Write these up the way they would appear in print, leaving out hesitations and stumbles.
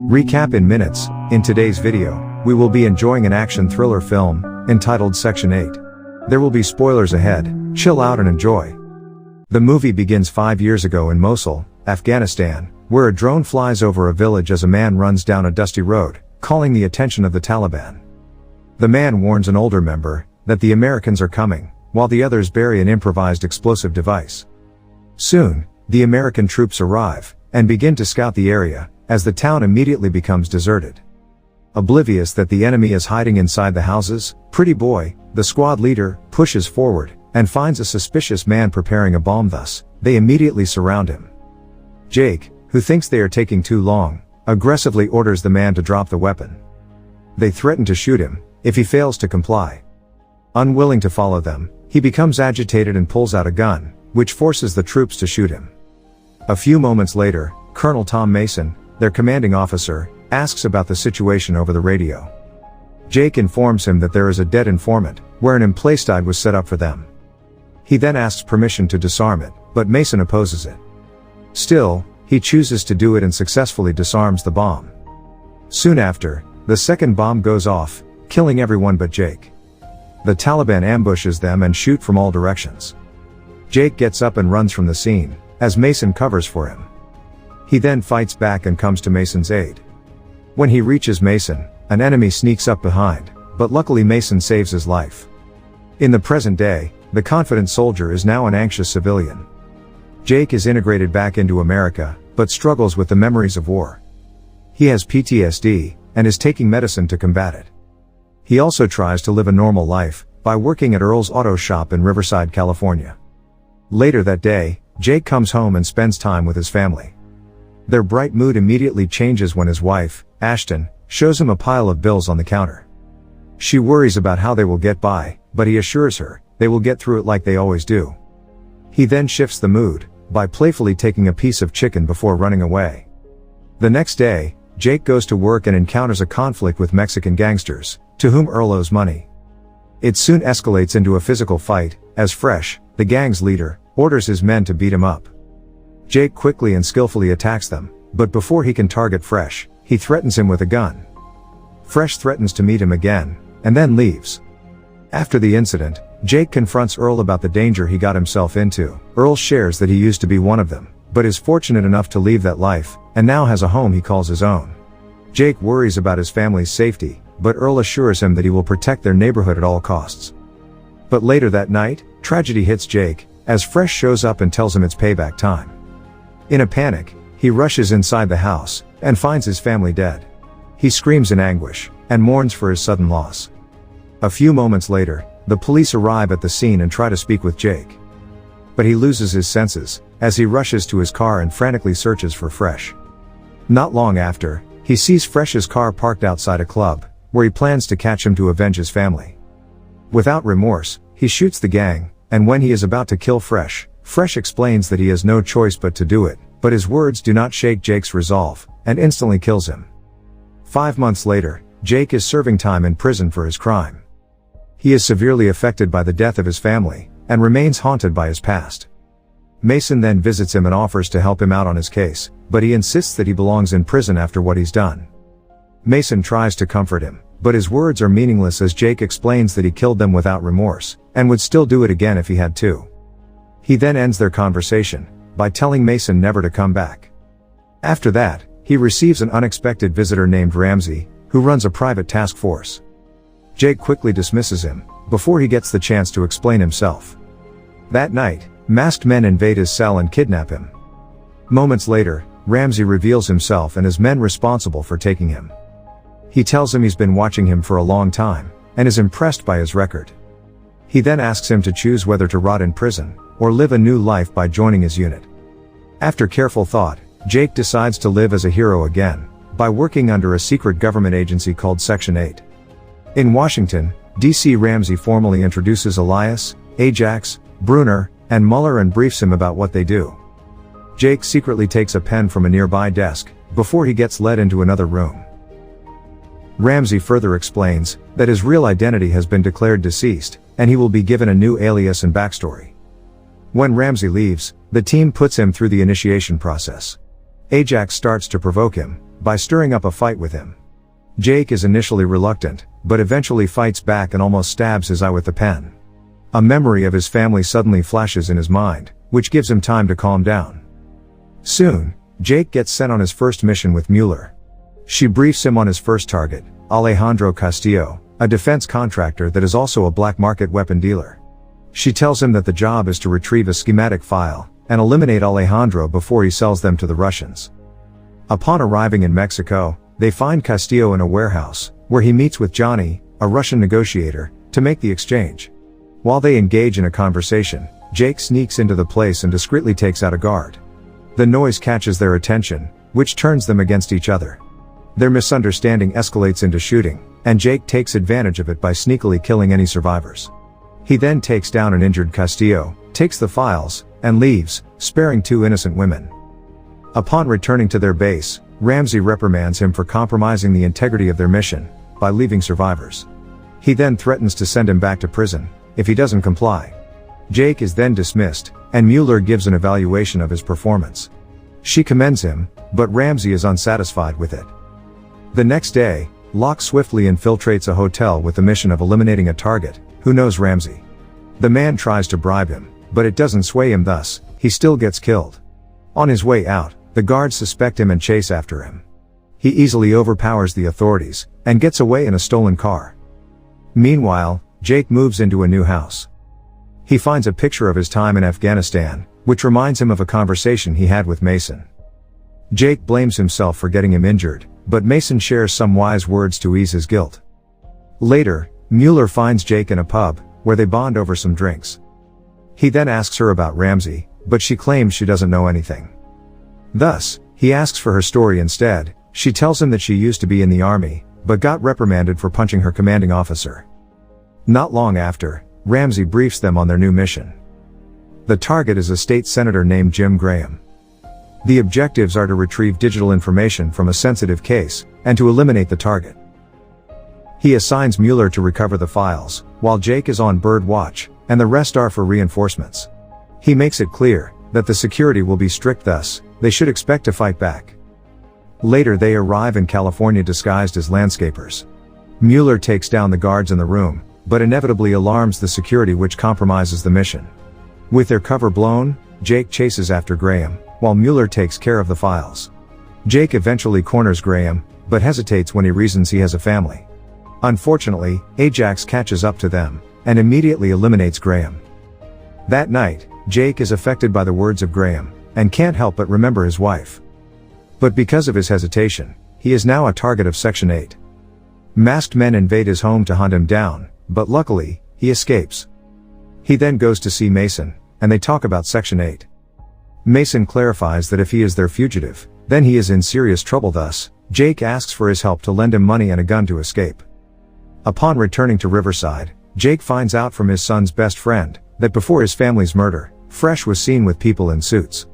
Recap in minutes. In today's video, we will be enjoying an action thriller film, entitled Section 8. There will be spoilers ahead, chill out and enjoy. The movie begins 5 years ago in MOSUL, Afghanistan, where a drone flies over a village as a man runs down a dusty road, calling the attention of the Taliban. The man warns an older member that the Americans are coming, while the others bury an improvised explosive device. Soon, the American troops arrive, and begin to scout the area, as the town immediately becomes deserted. Oblivious that the enemy is hiding inside the houses, Pretty Boy, the squad leader, pushes forward, and finds a suspicious man preparing a bomb. Thus, they immediately surround him. Jake, who thinks they are taking too long, aggressively orders the man to drop the weapon. They threaten to shoot him, if he fails to comply. Unwilling to follow them, he becomes agitated and pulls out a gun, which forces the troops to shoot him. A few moments later, Colonel Tom Mason, their commanding officer, asks about the situation over the radio. Jake informs him that there is a dead informant, where an emplacement was set up for them. He then asks permission to disarm it, but Mason opposes it. Still, he chooses to do it and successfully disarms the bomb. Soon after, the second bomb goes off, killing everyone but Jake. The Taliban ambushes them and shoot from all directions. Jake gets up and runs from the scene, as Mason covers for him. He then fights back and comes to Mason's aid. When he reaches Mason, an enemy sneaks up behind, but luckily Mason saves his life. In the present day, the confident soldier is now an anxious civilian. Jake is integrated back into America, but struggles with the memories of war. He has PTSD, and is taking medicine to combat it. He also tries to live a normal life, by working at Earl's auto shop in Riverside, California. Later that day, Jake comes home and spends time with his family. Their bright mood immediately changes when his wife, Ashton, shows him a pile of bills on the counter. She worries about how they will get by, but he assures her, they will get through it like they always do. He then shifts the mood, by playfully taking a piece of chicken before running away. The next day, Jake goes to work and encounters a conflict with Mexican gangsters, to whom Earl owes money. It soon escalates into a physical fight, as Fresh, the gang's leader, orders his men to beat him up. Jake quickly and skillfully attacks them, but before he can target Fresh, he threatens him with a gun. Fresh threatens to meet him again, and then leaves. After the incident, Jake confronts Earl about the danger he got himself into. Earl shares that he used to be one of them, but is fortunate enough to leave that life, and now has a home he calls his own. Jake worries about his family's safety, but Earl assures him that he will protect their neighborhood at all costs. But later that night, tragedy hits Jake, as Fresh shows up and tells him it's payback time. In a panic, he rushes inside the house, and finds his family dead. He screams in anguish, and mourns for his sudden loss. A few moments later, the police arrive at the scene and try to speak with Jake. But he loses his senses, as he rushes to his car and frantically searches for Fresh. Not long after, he sees Fresh's car parked outside a club, where he plans to catch him to avenge his family. Without remorse, he shoots the gang, and when he is about to kill Fresh, Fresh explains that he has no choice but to do it, but his words do not shake Jake's resolve, and instantly kills him. 5 months later, Jake is serving time in prison for his crime. He is severely affected by the death of his family, and remains haunted by his past. Mason then visits him and offers to help him out on his case, but he insists that he belongs in prison after what he's done. Mason tries to comfort him, but his words are meaningless as Jake explains that he killed them without remorse, and would still do it again if he had to. He then ends their conversation, by telling Mason never to come back. After that, he receives an unexpected visitor named Ramsey, who runs a private task force. Jake quickly dismisses him, before he gets the chance to explain himself. That night, masked men invade his cell and kidnap him. Moments later, Ramsey reveals himself and his men responsible for taking him. He tells him he's been watching him for a long time, and is impressed by his record. He then asks him to choose whether to rot in prison, or live a new life by joining his unit. After careful thought, Jake decides to live as a hero again, by working under a secret government agency called Section 8. In Washington, D.C. Ramsey formally introduces Elias, Ajax, Bruner, and Mueller and briefs him about what they do. Jake secretly takes a pen from a nearby desk, before he gets led into another room. Ramsey further explains that his real identity has been declared deceased, and he will be given a new alias and backstory. When Ramsey leaves, the team puts him through the initiation process. Ajax starts to provoke him, by stirring up a fight with him. Jake is initially reluctant, but eventually fights back and almost stabs his eye with the pen. A memory of his family suddenly flashes in his mind, which gives him time to calm down. Soon, Jake gets sent on his first mission with Mueller. She briefs him on his first target, Alejandro Castillo, a defense contractor that is also a black market weapon dealer. She tells him that the job is to retrieve a schematic file and eliminate Alejandro before he sells them to the Russians. Upon arriving in Mexico, they find Castillo in a warehouse, where he meets with Johnny, a Russian negotiator, to make the exchange. While they engage in a conversation, Jake sneaks into the place and discreetly takes out a guard. The noise catches their attention, which turns them against each other. Their misunderstanding escalates into shooting, and Jake takes advantage of it by sneakily killing any survivors. He then takes down an injured Castillo, takes the files, and leaves, sparing 2 innocent women. Upon returning to their base, Ramsey reprimands him for compromising the integrity of their mission by leaving survivors. He then threatens to send him back to prison if he doesn't comply. Jake is then dismissed, and Mueller gives an evaluation of his performance. She commends him, but Ramsey is unsatisfied with it. The next day, Locke swiftly infiltrates a hotel with the mission of eliminating a target who knows Ramsey. The man tries to bribe him, but it doesn't sway him, thus he still gets killed. On his way out, the guards suspect him and chase after him. He easily overpowers the authorities and gets away in a stolen car. Meanwhile, Jake moves into a new house. He finds a picture of his time in Afghanistan, which reminds him of a conversation he had with Mason. Jake blames himself for getting him injured, but Mason shares some wise words to ease his guilt. Later, Mueller finds Jake in a pub, where they bond over some drinks. He then asks her about Ramsey, but she claims she doesn't know anything. Thus, he asks for her story instead. She tells him that she used to be in the army, but got reprimanded for punching her commanding officer. Not long after, Ramsey briefs them on their new mission. The target is a state senator named Jim Graham. The objectives are to retrieve digital information from a sensitive case, and to eliminate the target. He assigns Mueller to recover the files, while Jake is on bird watch, and the rest are for reinforcements. He makes it clear that the security will be strict, thus they should expect to fight back. Later they arrive in California disguised as landscapers. Mueller takes down the guards in the room, but inevitably alarms the security, which compromises the mission. With their cover blown, Jake chases after Graham, while Mueller takes care of the files. Jake eventually corners Graham, but hesitates when he reasons he has a family. Unfortunately, Ajax catches up to them, and immediately eliminates Graham. That night, Jake is affected by the words of Graham, and can't help but remember his wife. But because of his hesitation, he is now a target of Section 8. Masked men invade his home to hunt him down, but luckily, he escapes. He then goes to see Mason, and they talk about Section 8. Mason clarifies that if he is their fugitive, then he is in serious trouble, thus, Jake asks for his help to lend him money and a gun to escape. Upon returning to Riverside, Jake finds out from his son's best friend, that before his family's murder, Fresh was seen with people in suits.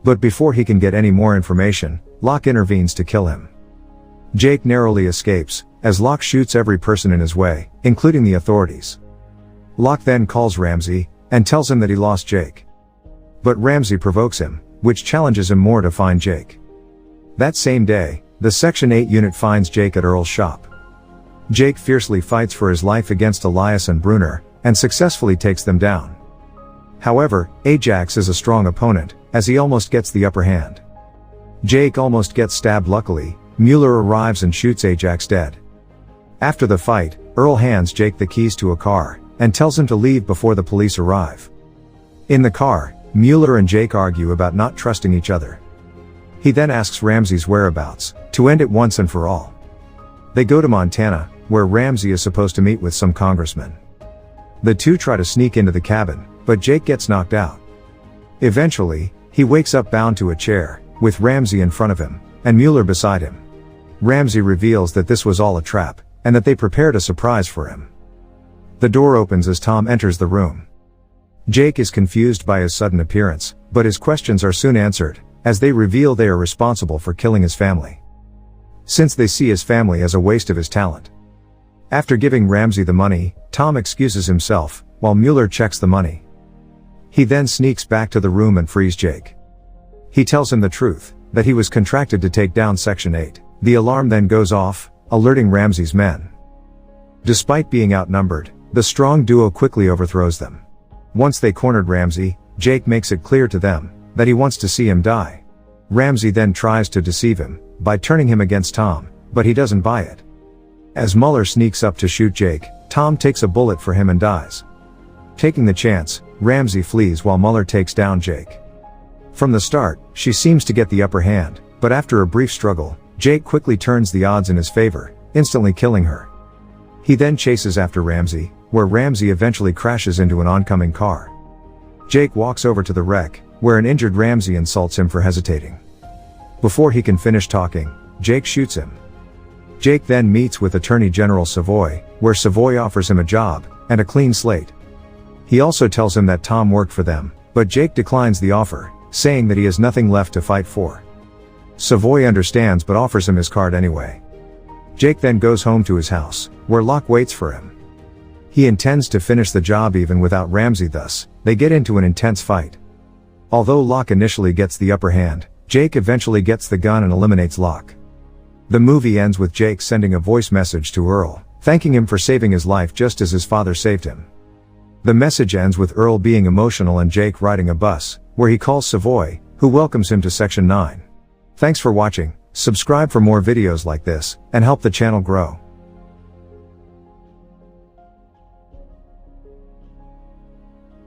But before he can get any more information, Locke intervenes to kill him. Jake narrowly escapes, as Locke shoots every person in his way, including the authorities. Locke then calls Ramsey, and tells him that he lost Jake. But Ramsey provokes him, which challenges him more to find Jake. That same day, the Section 8 unit finds Jake at Earl's shop. Jake fiercely fights for his life against Elias and Brunner, and successfully takes them down. However, Ajax is a strong opponent, as he almost gets the upper hand. Jake almost gets stabbed. Luckily, Mueller arrives and shoots Ajax dead. After the fight, Earl hands Jake the keys to a car, and tells him to leave before the police arrive. In the car, Mueller and Jake argue about not trusting each other. He then asks Ramsey's whereabouts, to end it once and for all. They go to Montana, where Ramsey is supposed to meet with some congressmen. The two try to sneak into the cabin, but Jake gets knocked out. Eventually, he wakes up bound to a chair, with Ramsey in front of him, and Mueller beside him. Ramsey reveals that this was all a trap, and that they prepared a surprise for him. The door opens as Tom enters the room. Jake is confused by his sudden appearance, but his questions are soon answered, as they reveal they are responsible for killing his family. Since they see his family as a waste of his talent. After giving Ramsey the money, Tom excuses himself, while Mueller checks the money. He then sneaks back to the room and frees Jake. He tells him the truth, that he was contracted to take down Section 8. The alarm then goes off, alerting Ramsey's men. Despite being outnumbered, the strong duo quickly overthrows them. Once they cornered Ramsey, Jake makes it clear to them that he wants to see him die. Ramsey then tries to deceive him by turning him against Tom, but he doesn't buy it. As Muller sneaks up to shoot Jake, Tom takes a bullet for him and dies. Taking the chance, Ramsey flees while Muller takes down Jake. From the start, she seems to get the upper hand, but after a brief struggle, Jake quickly turns the odds in his favor, instantly killing her. He then chases after Ramsey, where Ramsey eventually crashes into an oncoming car. Jake walks over to the wreck, where an injured Ramsey insults him for hesitating. Before he can finish talking, Jake shoots him. Jake then meets with Attorney General Savoy, where Savoy offers him a job and a clean slate. He also tells him that Tom worked for them, but Jake declines the offer, saying that he has nothing left to fight for. Savoy understands but offers him his card anyway. Jake then goes home to his house, where Locke waits for him. He intends to finish the job even without Ramsey, thus, they get into an intense fight. Although Locke initially gets the upper hand, Jake eventually gets the gun and eliminates Locke. The movie ends with Jake sending a voice message to Earl, thanking him for saving his life just as his father saved him. The message ends with Earl being emotional and Jake riding a bus, where he calls Savoy, who welcomes him to Section 9. Thanks for watching, subscribe for more videos like this, and help the channel grow.